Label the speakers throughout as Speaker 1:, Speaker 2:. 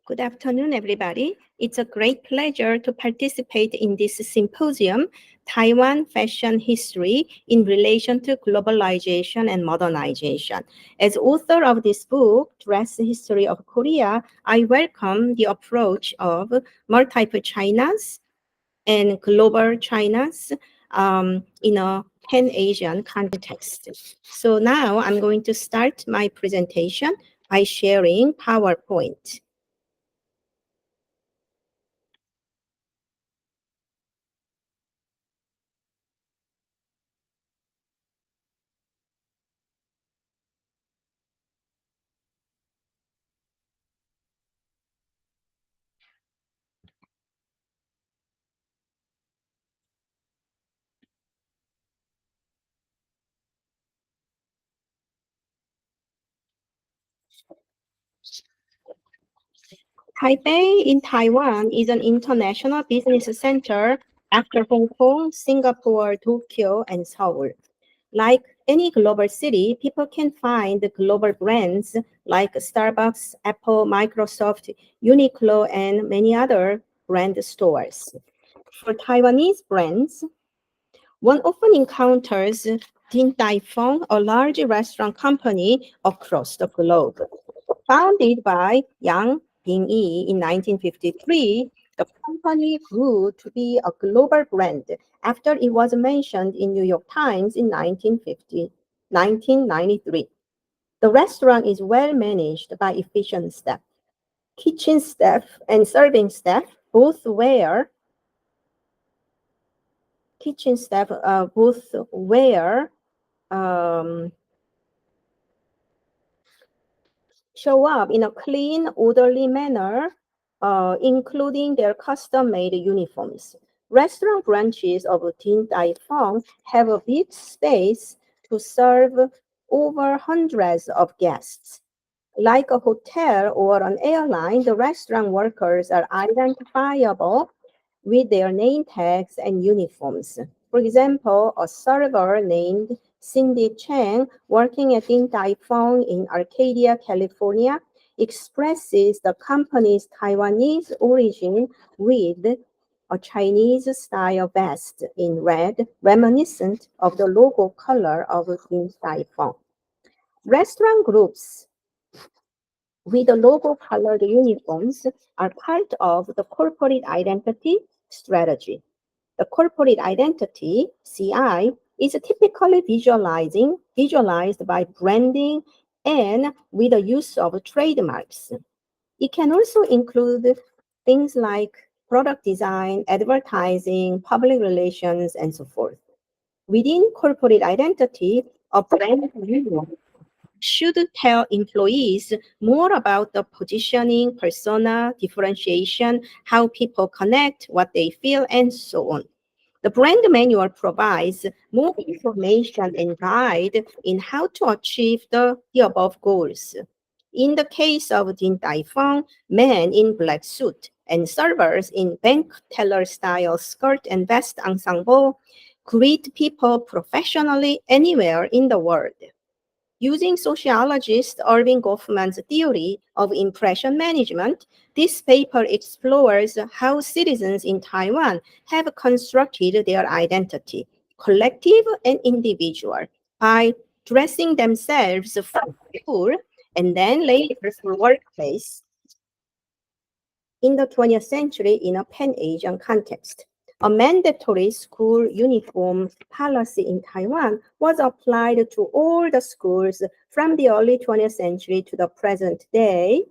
Speaker 1: Good afternoon, everybody. It's a great pleasure to participate in this symposium, Taiwan Fashion History in Relation to Globalization and Modernization. As author of this book, Dress History of Korea, I welcome the approach of multiple Chinas and global Chinas in a Pan-Asian context. So now I'm going to start my presentation by sharing PowerPoint. Taipei in Taiwan is an international business center after Hong Kong, Singapore, Tokyo, and Seoul. Like any global city, people can find global brands like Starbucks, Apple, Microsoft, Uniqlo, and many other brand stores. For Taiwanese brands, one often encounters Din Tai Fung, a large restaurant company across the globe. Founded by Yang Ping-yi in 1953, the company grew to be a global brand after it was mentioned in New York Times in 1993. The restaurant is well managed by efficient staff. Kitchen staff and serving staff both wear show up in a clean, orderly manner, including their custom-made uniforms. Restaurant branches of Din Tai Fung have a big space to serve over hundreds of guests. Like a hotel or an airline, the restaurant workers are identifiable with their name tags and uniforms. For example, a server named Cindy Chang, working at Din Tai Fung in Arcadia, California, expresses the company's Taiwanese origin with a Chinese-style vest in red, reminiscent of the logo color of Din Tai Fung. Restaurant groups with the logo-colored uniforms are part of the corporate identity strategy. The corporate identity, CI, is typically visualized by branding and with the use of trademarks. It can also include things like product design, advertising, public relations, and so forth. Within corporate identity, a brand should tell employees more about the positioning, persona, differentiation, how people connect, what they feel, and so on. The brand manual provides more information and guide in how to achieve the above goals. In the case of Din Tai Fung, men in black suit and servers in bank teller style skirt and vest ensemble greet people professionally anywhere in the world. Using sociologist Irving Goffman's theory of impression management, this paper explores how citizens in Taiwan have constructed their identity, collective and individual, by dressing themselves for school and then later for workplace in the 20th century in a Pan-Asian context. A mandatory school uniform policy in Taiwan was applied to all the schools from the early 20th century to the present day,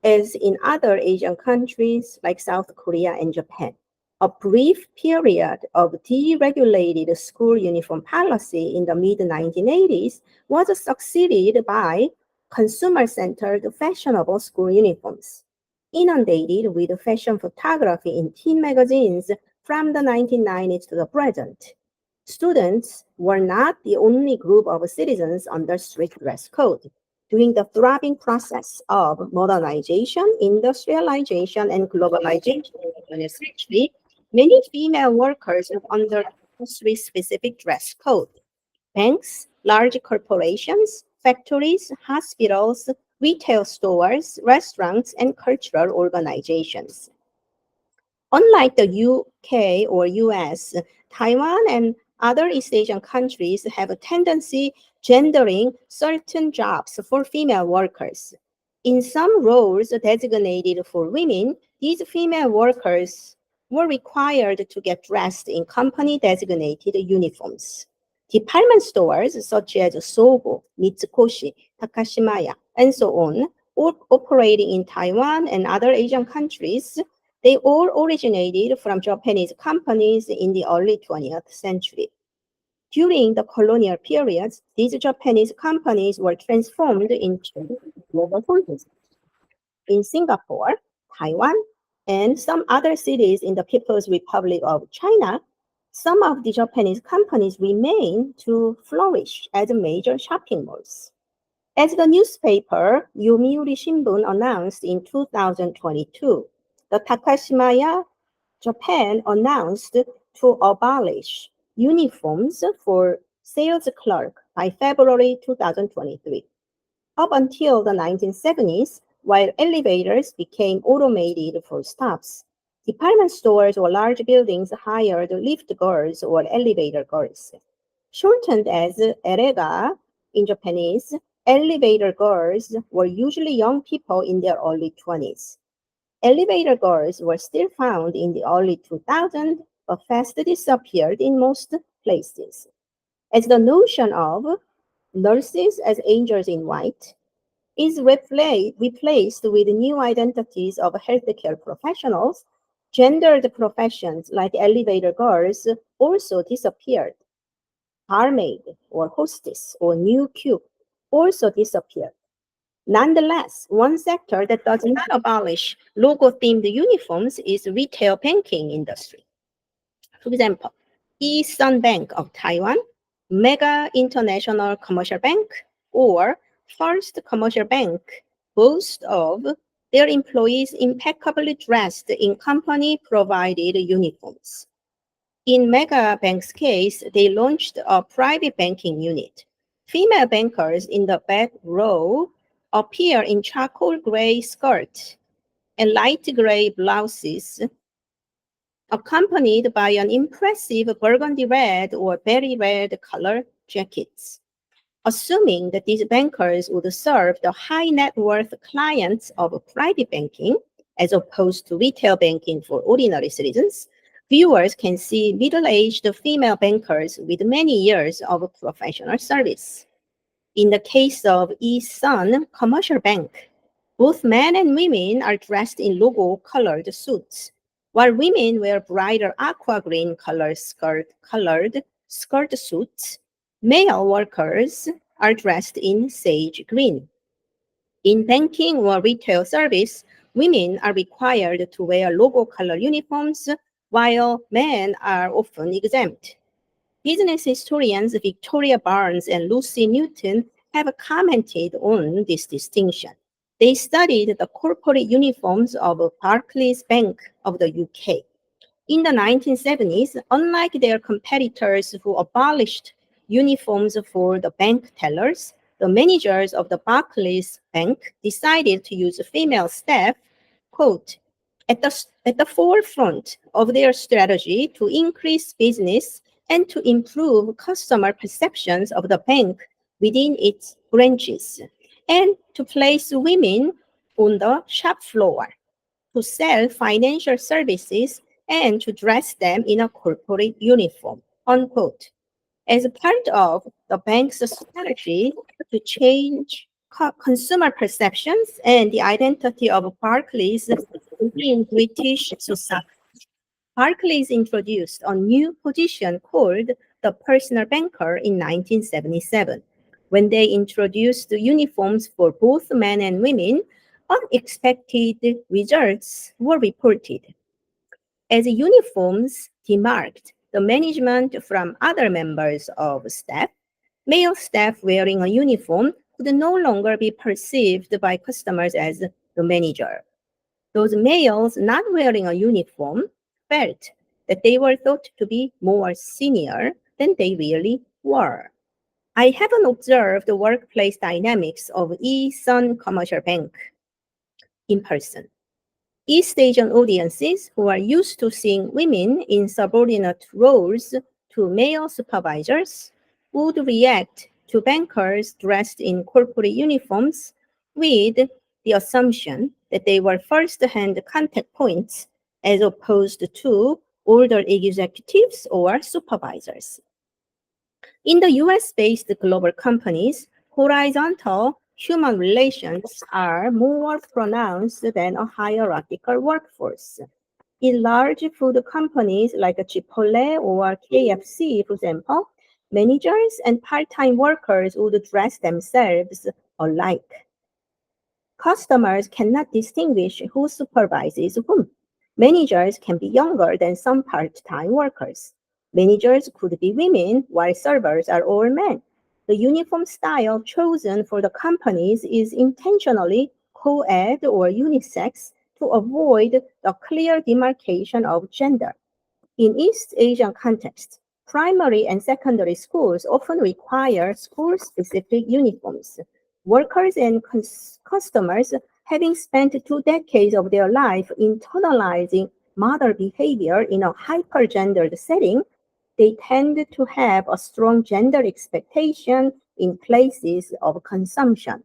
Speaker 1: as in other Asian countries like South Korea and Japan. A brief period of deregulated school uniform policy in the mid-1980s was succeeded by consumer-centered fashionable school uniforms. Inundated with fashion photography in teen magazines from the 1990s to the present. Students were not the only group of citizens under strict dress code. During the thriving process of modernization, industrialization, and globalization in the 20th century, many female workers were under industry-specific dress code. Banks, large corporations, factories, hospitals, retail stores, restaurants, and cultural organizations. Unlike the UK or US, Taiwan and other East Asian countries have a tendency gendering certain jobs for female workers. In some roles designated for women, these female workers were required to get dressed in company designated uniforms. Department stores such as Sogo, Mitsukoshi, Takashimaya, and so on, operating in Taiwan and other Asian countries, they all originated from Japanese companies in the early 20th century. During the colonial periods, these Japanese companies were transformed into global holdings. In Singapore, Taiwan, and some other cities in the People's Republic of China, some of the Japanese companies remain to flourish as major shopping malls. As the newspaper Yomiuri Shimbun announced in 2022, the Takashimaya Japan announced to abolish uniforms for sales clerk by February 2023. Up until the 1970s, while elevators became automated for stops, department stores or large buildings hired lift girls or elevator girls. Shortened as erega in Japanese, elevator girls were usually young people in their early 20s. Elevator girls were still found in the early 2000s, but fast disappeared in most places. As the notion of nurses as angels in white is replaced with new identities of healthcare professionals, gendered professions like elevator girls also disappeared. Barmaid or hostess or new cube also disappeared. Nonetheless, one sector that does not abolish logo-themed uniforms is retail banking industry. For example, Sun Bank of Taiwan, Mega International Commercial Bank, or First Commercial Bank boast of their employees impeccably dressed in company-provided uniforms. In Mega Bank's case, they launched a private banking unit. Female bankers in the back row appear in charcoal gray skirts and light gray blouses, accompanied by an impressive burgundy red or berry red color jackets. Assuming that these bankers would serve the high net worth clients of private banking, as opposed to retail banking for ordinary citizens, viewers can see middle-aged female bankers with many years of professional service. In the case of Sun Commercial Bank, both men and women are dressed in logo-colored suits. While women wear brighter aqua green colored skirt suits, male workers are dressed in sage green. In banking or retail service, women are required to wear logo color uniforms, while men are often exempt. Business historians Victoria Barnes and Lucy Newton have commented on this distinction. They studied the corporate uniforms of Barclays Bank of the UK. In the 1970s, unlike their competitors who abolished uniforms for the bank tellers, the managers of the Barclays Bank decided to use female staff, quote, at the forefront of their strategy to increase business and to improve customer perceptions of the bank within its branches, and to place women on the shop floor to sell financial services and to dress them in a corporate uniform, unquote. As part of the bank's strategy to change consumer perceptions and the identity of Barclays in British society, Barclays introduced a new position called the personal banker in 1977. When they introduced uniforms for both men and women, unexpected results were reported. As uniforms demarked the management from other members of staff, male staff wearing a uniform could no longer be perceived by customers as the manager. Those males not wearing a uniform felt that they were thought to be more senior than they really were. I haven't observed the workplace dynamics of Sun Commercial Bank in person. East Asian audiences who are used to seeing women in subordinate roles to male supervisors would react to bankers dressed in corporate uniforms with the assumption that they were first-hand contact points as opposed to older executives or supervisors. In the US-based global companies, horizontal human relations are more pronounced than a hierarchical workforce. In large food companies like Chipotle or KFC, for example, managers and part-time workers would dress themselves alike. Customers cannot distinguish who supervises whom. Managers can be younger than some part-time workers. Managers could be women, while servers are all men. The uniform style chosen for the companies is intentionally co-ed or unisex to avoid the clear demarcation of gender. In East Asian contexts, primary and secondary schools often require school-specific uniforms. Workers and customers, having spent 2 decades of their life internalizing mother behavior in a hyper-gendered setting, they tend to have a strong gender expectation in places of consumption.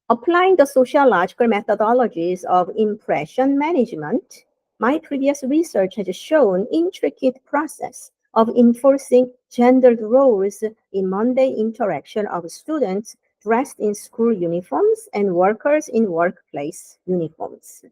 Speaker 1: Applying the sociological methodologies of impression management, my previous research has shown intricate process of enforcing gendered roles in mundane interaction of students dressed in school uniforms and workers in workplace uniforms.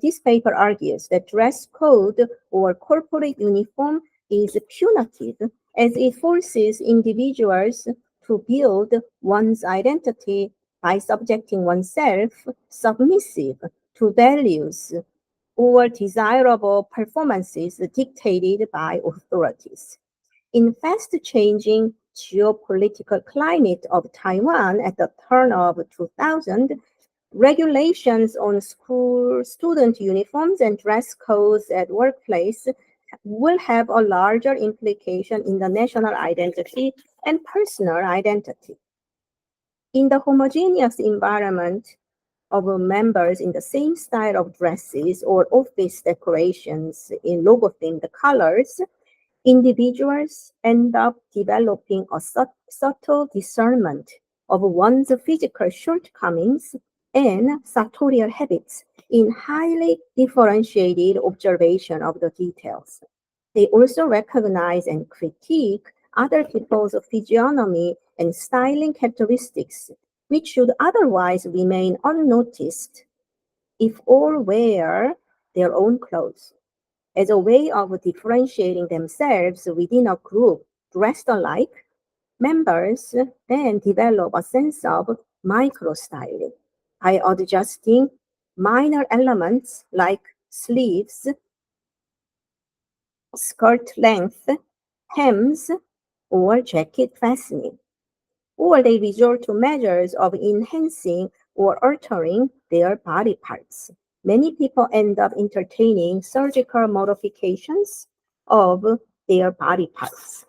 Speaker 1: This paper argues that dress code or corporate uniform is punitive as it forces individuals to build one's identity by subjecting oneself submissive to values or desirable performances dictated by authorities. In fast-changing geopolitical climate of Taiwan at the turn of 2000, regulations on school student uniforms and dress codes at workplace will have a larger implication in the national identity and personal identity. In the homogeneous environment of members in the same style of dresses or office decorations in logo-themed colors, individuals end up developing a subtle discernment of one's physical shortcomings and sartorial habits in highly differentiated observation of the details. They also recognize and critique other people's physiognomy and styling characteristics, which should otherwise remain unnoticed if all wear their own clothes. As a way of differentiating themselves within a group dressed alike, members then develop a sense of micro-styling by adjusting minor elements like sleeves, skirt length, hems, or jacket fastening. Or they resort to measures of enhancing or altering their body parts. Many people end up entertaining surgical modifications of their body parts.